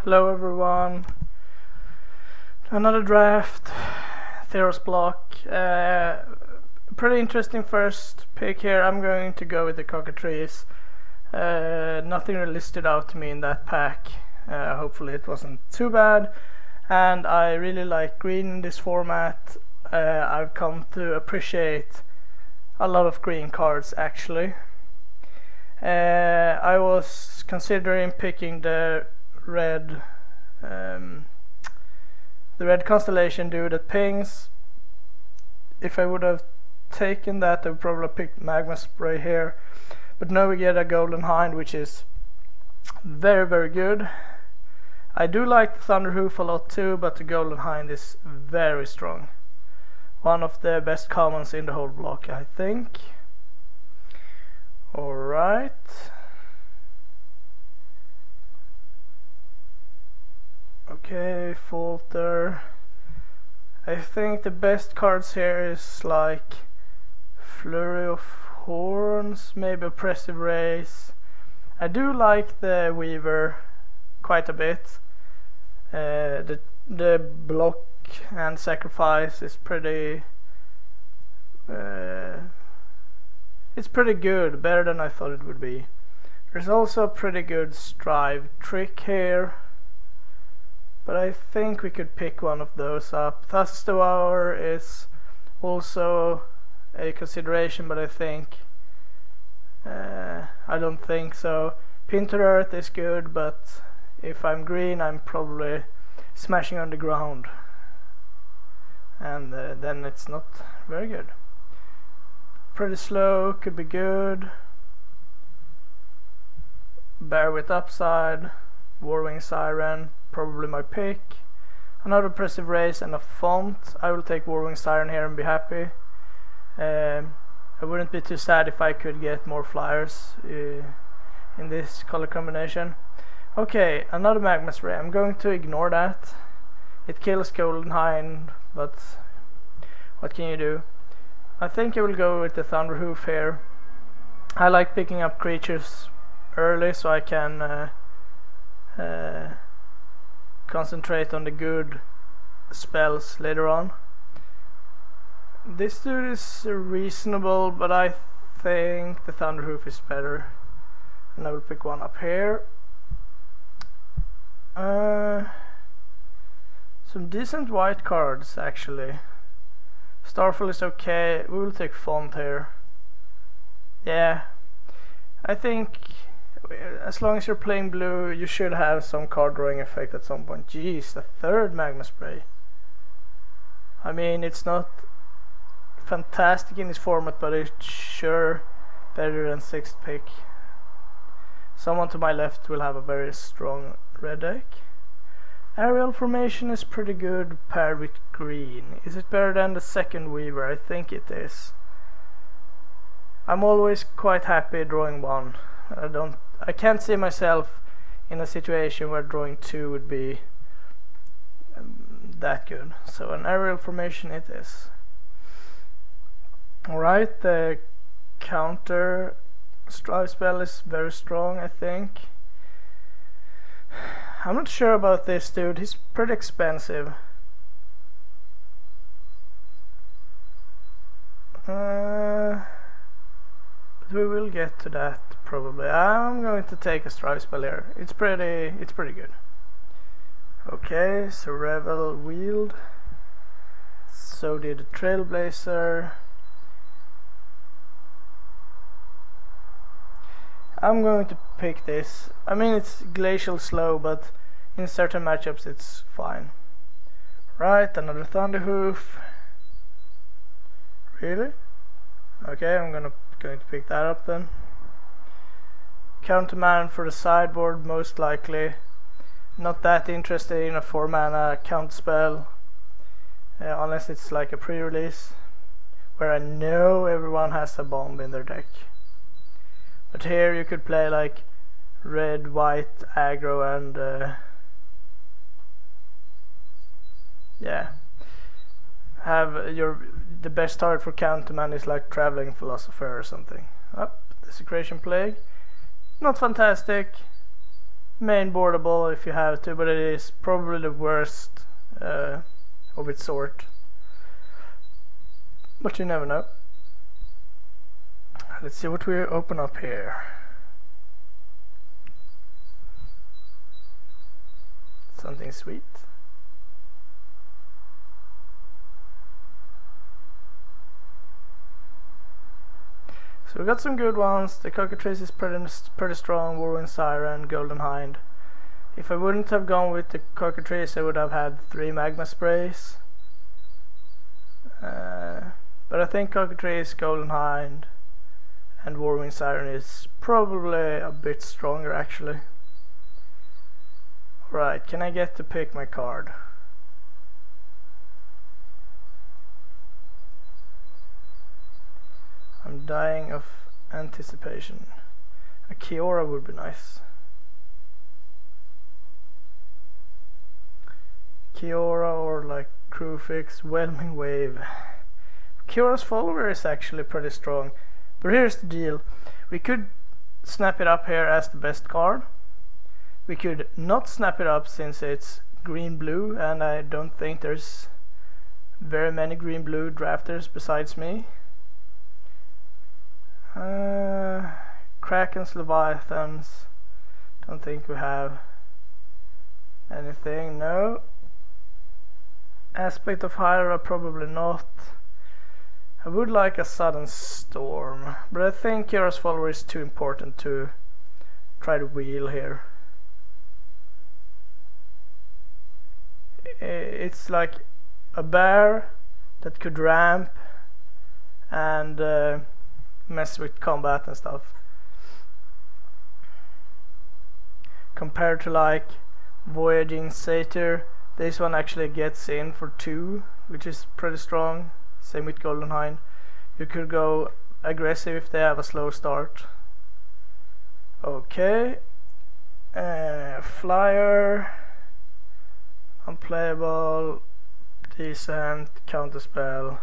Hello everyone, another draft, Theros block. Pretty interesting first pick here. I'm going to go with the cockatrice. Nothing really stood out to me in that pack. Hopefully it wasn't too bad, and I really like green in this format. I've come to appreciate a lot of green cards actually. I was considering picking the red constellation dude that pings. If I would have taken that, I would probably have picked magma spray here, but now we get a golden hind, which is very good. I do like the thunderhoof a lot too, but the golden hind is very strong. One of the best commons in the whole block, I think. Alright. Okay, falter. I think the best cards here is like Flurry of Horns, maybe Oppressive Race. I do like the Weaver quite a bit. The block and sacrifice is pretty it's pretty good, better than I thought it would be. There's also a pretty good strive trick here, but I think we could pick one of those up. Thus the Hour is also a consideration, but I think I don't think so. Pinter Earth is good, but if I'm green I'm probably smashing on the ground, and then it's not very good. Pretty Slow could be good. Bear with Upside, Warwing Siren, probably my pick. Another Oppressive Race and a font. I will take Warwing Siren here and be happy. I wouldn't be too sad if I could get more flyers in this color combination. Okay, another Magma Spray. I'm going to ignore that. It kills Golden Hind, but what can you do? I think I will go with the Thunderhoof here. I like picking up creatures early so I can concentrate on the good spells later on. This dude is reasonable, but I think the Thunderhoof is better, and I will pick one up here. Some decent white cards actually. Starfall is okay. We will take Font here. Yeah, I think as long as you're playing blue, you should have some card drawing effect at some point. Jeez, the third Magma Spray. I mean, it's not fantastic in this format, but it's sure better than 6th pick. Someone to my left will have a very strong red deck. Aerial Formation is pretty good paired with green. Is it better than the second Weaver? I think it is. I'm always quite happy drawing one. I can't see myself in a situation where drawing two would be that good. So an Aerial Formation it is. Alright, the counter Strive spell is very strong, I think. I'm not sure about this dude, he's pretty expensive. But we will get to that probably. I'm going to take a Strive spell here. It's pretty good. Okay, so Revel Wield. So did the Trailblazer. I'm going to pick this. I mean, it's glacial slow, but in certain matchups it's fine. Right, another Thunderhoof. Really? Okay, I'm going to pick that up then. Counterman for the sideboard, most likely. Not that interested in a 4-mana counterspell, unless it's like a pre-release, where I know everyone has a bomb in their deck. But here you could play like red, white, aggro, and yeah, have your the best target for Counterman is like Traveling Philosopher or something. Desecration Plague. Not fantastic. Main boardable if you have to, but it is probably the worst of its sort. But you never know. Let's see what we open up here. Something sweet. So we got some good ones. The Cockatrice is pretty strong. Warwind Siren, Golden Hind. If I wouldn't have gone with the Cockatrice, I would have had 3 Magma Sprays. But I think Cockatrice, Golden Hind, and Warwind Siren is probably a bit stronger actually. Right, can I get to pick my card? I'm dying of anticipation. A Kiora would be nice. Kiora or like Crewfix, Whelming Wave. Kiora's follower is actually pretty strong. But here's the deal. We could snap it up here as the best card. We could not snap it up since it's green-blue, and I don't think there's very many green-blue drafters besides me. Krakens, Leviathans. Don't think we have anything. No. Aspect of Hydra, probably not. I would like a Sudden Storm, but I think Kira's follower is too important to try to wheel here. It's like a bear that could ramp and mess with combat and stuff. Compared to like Voyaging Satyr, this one actually gets in for 2, which is pretty strong. Same with Golden Hind. You could go aggressive if they have a slow start. Okay. Flyer. Unplayable. Decent. Counterspell.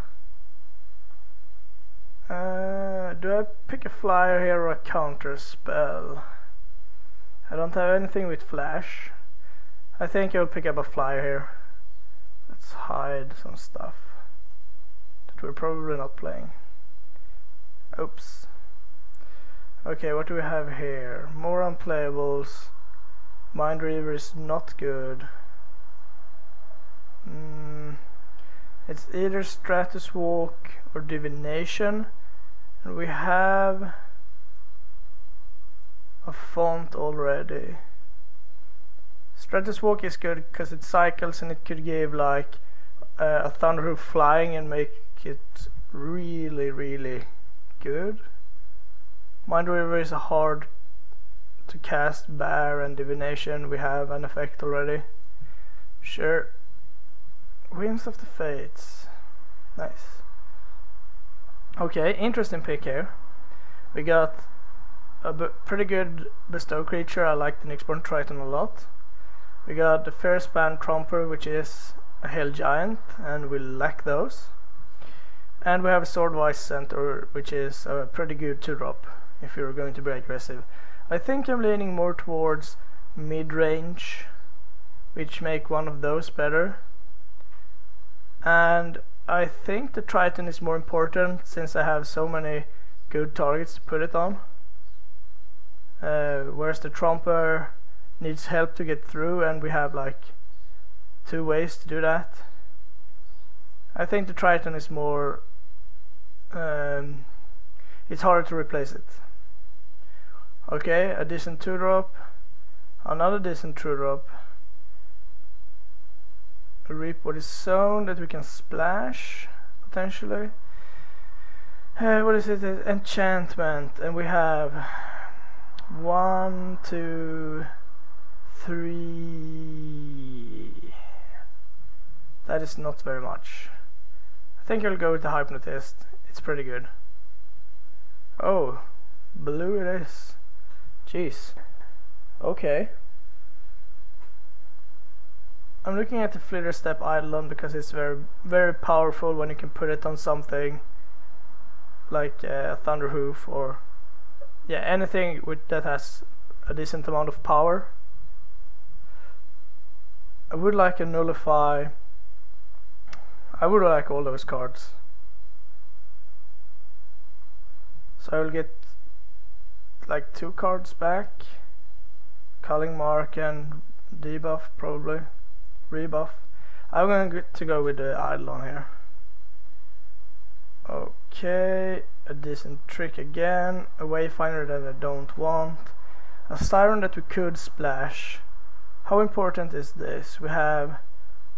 Do I pick a flyer here or a counterspell? I don't have anything with flash. I think I'll pick up a flyer here. Let's hide some stuff that we're probably not playing. Oops. Okay, what do we have here? More unplayables. Mind Reaver is not good. It's either Stratus Walk or Divination, and we have a font already. Stratus Walk is good because it cycles and it could give like a Thunderhoof flying and make it really good. Mind Reaver is a hard to cast bear, and Divination we have an effect already. Sure. Winds of the Fates. Nice. Okay, interesting pick here. We got a pretty good bestow creature. I like the Nyxborn Triton a lot. We got the Fairspan Tromper, which is a Hell Giant, and we lack those. And we have a Swordwise Centaur, which is a pretty good 2-drop if you're going to be aggressive. I think I'm leaning more towards mid-range, which make one of those better. And I think the Triton is more important since I have so many good targets to put it on. Whereas the Tromper needs help to get through, and we have like 2 ways to do that. I think the Triton is more it's harder to replace it. Okay, a decent 2-drop, another decent 2-drop, a Reap what is sown that we can splash potentially. What is it? Enchantment, and we have 1, 2, 3. That is not very much. I think I'll go with the Hypnotist. It's pretty good. Oh, blue it is. Jeez. Okay. I'm looking at the Flitter Step Eidolon because it's very powerful when you can put it on something like a Thunder Hoof or anything that has a decent amount of power. I would like a Nullify. I would like all those cards. So I will get like 2 cards back. Culling Mark and debuff, probably. Rebuff. I'm going to go with the Eidolon here. Okay, a decent trick again. A Wayfinder that I don't want. A Siren that we could splash. How important is this? We have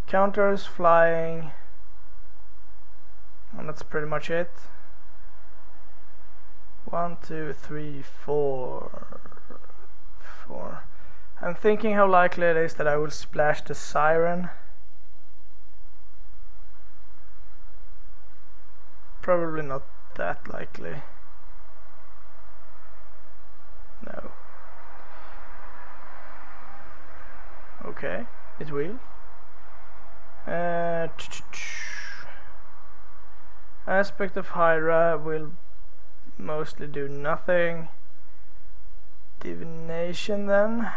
counters, flying, and that's pretty much it. 1, 2, 3, 4. I'm thinking how likely it is that I will splash the Siren. Probably not that likely. No. Okay, it will. Aspect of Hydra will mostly do nothing. Divination then.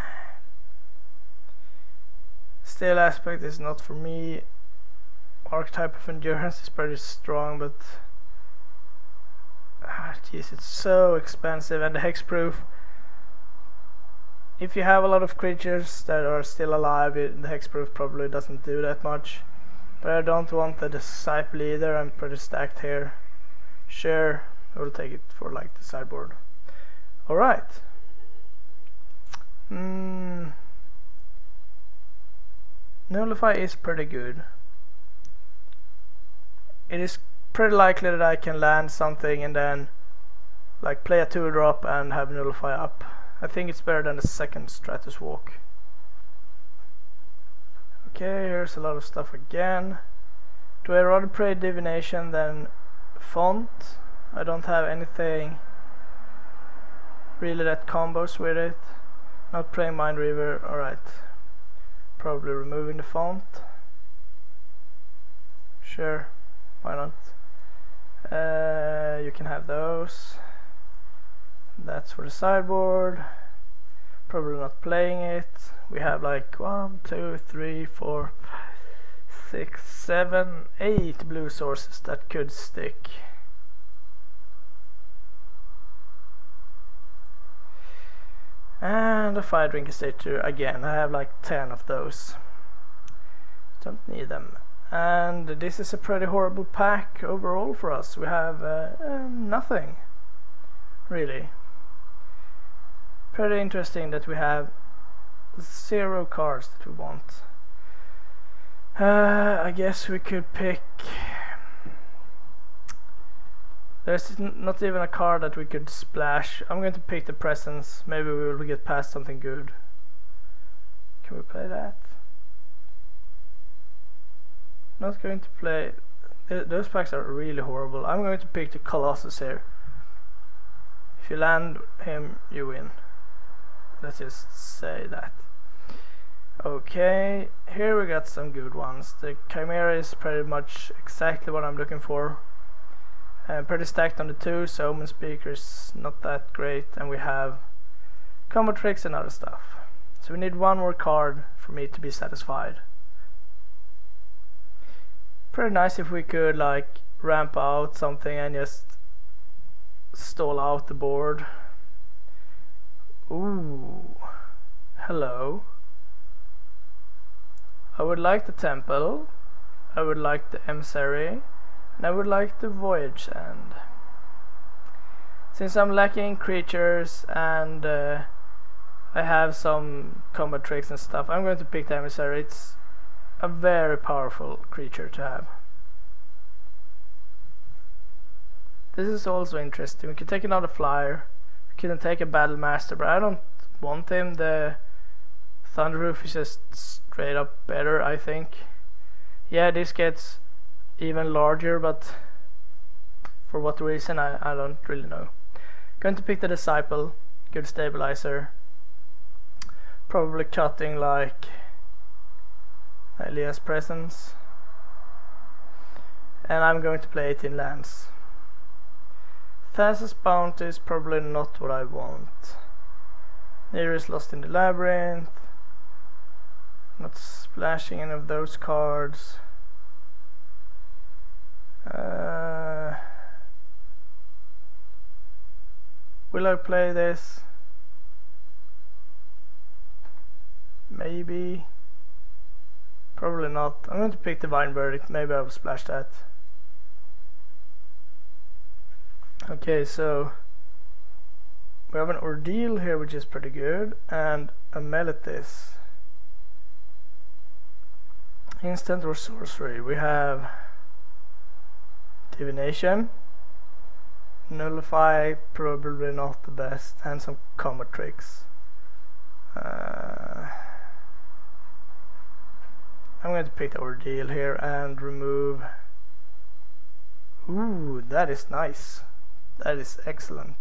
Still, Aspect is not for me. Archetype of Endurance is pretty strong, but jeez, it's so expensive. And the Hexproof, if you have a lot of creatures that are still alive, the Hexproof probably doesn't do that much. But I don't want the Disciple either. I'm pretty stacked here. Sure, I will take it for like the sideboard. Alright. Nullify is pretty good. It is pretty likely that I can land something and then like play a 2-drop and have Nullify up. I think it's better than the second Stratus Walk. Okay, here's a lot of stuff again. Do I rather play Divination than Font? I don't have anything really that combos with it. Not playing Mind Reaver, alright. Probably removing the Font. Sure, why not? You can have those. That's for the sideboard. Probably not playing it. We have like 1, 2, 3, 4, 5, 6, 7, 8 blue sources that could stick. And a Fire Drinking Statue again. I have like 10 of those. Don't need them. And this is a pretty horrible pack overall for us. We have nothing really. Pretty interesting that we have 0 cards that we want. I guess we could pick. There's not even a card that we could splash. I'm going to pick the Presence. Maybe we will get past something good. Can we play that? Not going to play. Those packs are really horrible. I'm going to pick the Colossus here. If you land him, you win. Let's just say that. Okay, here we got some good ones. The Chimera is pretty much exactly what I'm looking for. Pretty stacked on the 2, so Omen Speaker is not that great, and we have combo tricks and other stuff. So we need 1 more card for me to be satisfied. Pretty nice if we could like ramp out something and just stall out the board. Ooh, hello. I would like the Temple, I would like the Emissary, and I would like the Voyage End. Since I'm lacking creatures and I have some combat tricks and stuff, I'm going to pick the Emissary. It's a very powerful creature to have. This is also interesting. We could take another flyer. We couldn't take a Battle Master, but I don't want him. The Thunder Roof is just straight up better, I think. Yeah, this gets even larger, but for what reason I don't really know. Going to pick the Disciple, good stabilizer. Probably cutting like Elias presence. And I'm going to play 18 lands. Thassa's Bounty is probably not what I want. Theros Lost in the Labyrinth. Not splashing any of those cards. Will I play this? Maybe. Probably not. I'm going to pick Divine Verdict. Maybe I will splash that. Okay, so we have an Ordeal here, which is pretty good, and a Melithis. Instant or sorcery. We have Divination. Nullify, probably not the best, and some combat tricks. I'm going to pick the Ordeal here and remove. Ooh, that is nice. That is excellent.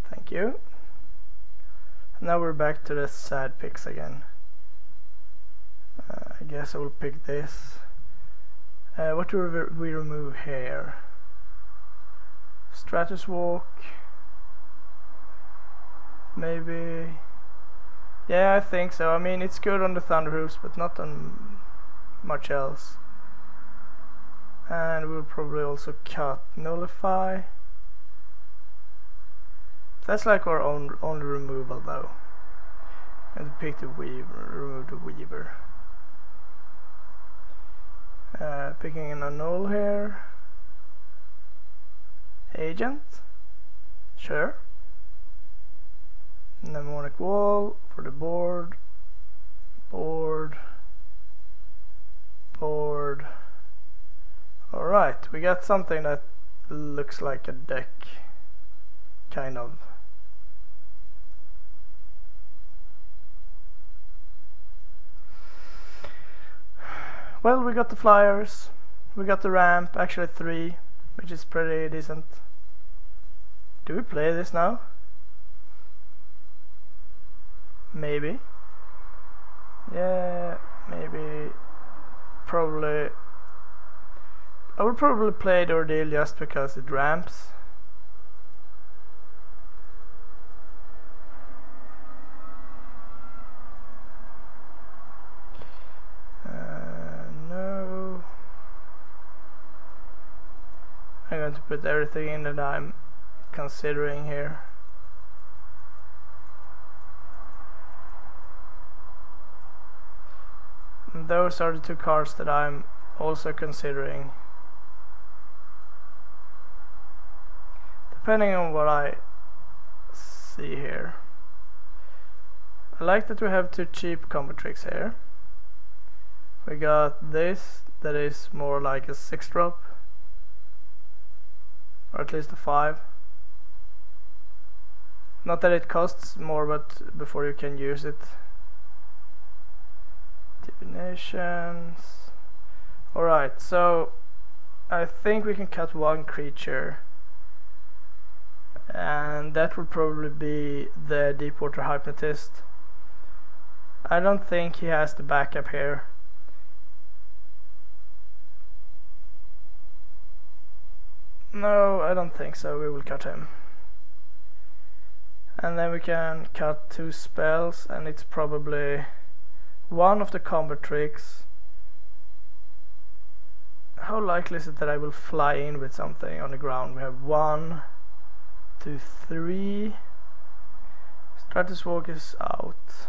Thank you. Now we're back to the sad picks again. I guess I will pick this. What do we remove here? Stratus Walk. Maybe. Yeah, I think so. I mean, it's good on the Thunder Hooves, but not on much else. And we'll probably also cut Nullify. That's like our only removal though. And pick the Weaver, remove the Weaver. Picking an Annul here. Agent. Sure. Mnemonic Wall for the board. Board. Alright, we got something that looks like a deck. Kind of. Well, we got the flyers, we got the ramp, actually 3, which is pretty decent. Do we play this now? Maybe. Yeah, maybe. Probably. I would probably play the Ordeal just because it ramps. No. I'm going to put everything in that I'm considering here. And those are the 2 cards that I'm also considering. Depending on what I see here. I like that we have 2 cheap combo tricks here. We got this that is more like a 6-drop, or at least a 5. Not that it costs more, but before you can use it. Divinations. Alright, so I think we can cut 1 creature, and that would probably be the Deepwater Hypnotist. I don't think he has the backup here. No, I don't think so. We will cut him. And then we can cut 2 spells, and it's probably one of the combat tricks. How likely is it that I will fly in with something on the ground? We have 1, 2, 3. Stratus Walk is out.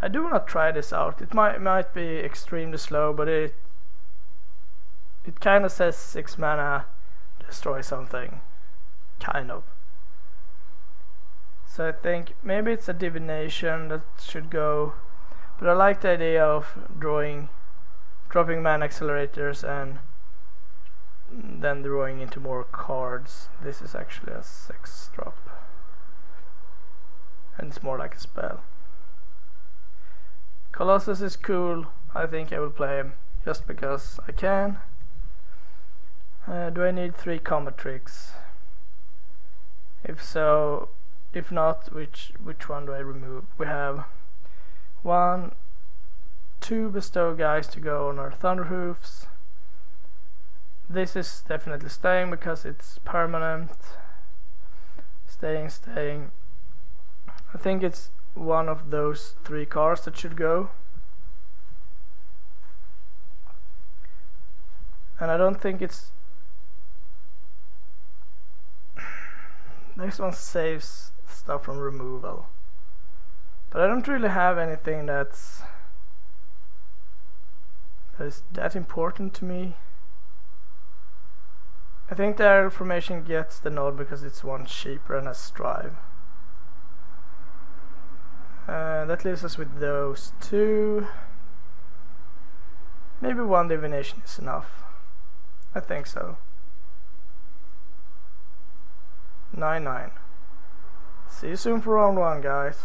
I do want to try this out. It might be extremely slow, but it kind of says 6 mana, destroy something. Kind of. So I think maybe it's a divination that should go, but I like the idea of dropping mana accelerators and then drawing into more cards. This is actually a 6-drop, and it's more like a spell. Colossus is cool. I think I will play him just because I can. Do I need 3 combat tricks? If so, if not, which one do I remove? We have 2 bestow guys to go on our thunder hoofs. This is definitely staying because it's permanent. Staying. I think it's one of those 3 cars that should go. And I don't think it's... Next one saves stuff from removal. But I don't really have anything that is that important to me. I think the aerial formation gets the nod because it's 1 cheaper and has strive. That leaves us with those 2. Maybe 1 divination is enough. I think so. 9-9. See you soon for round 1, guys.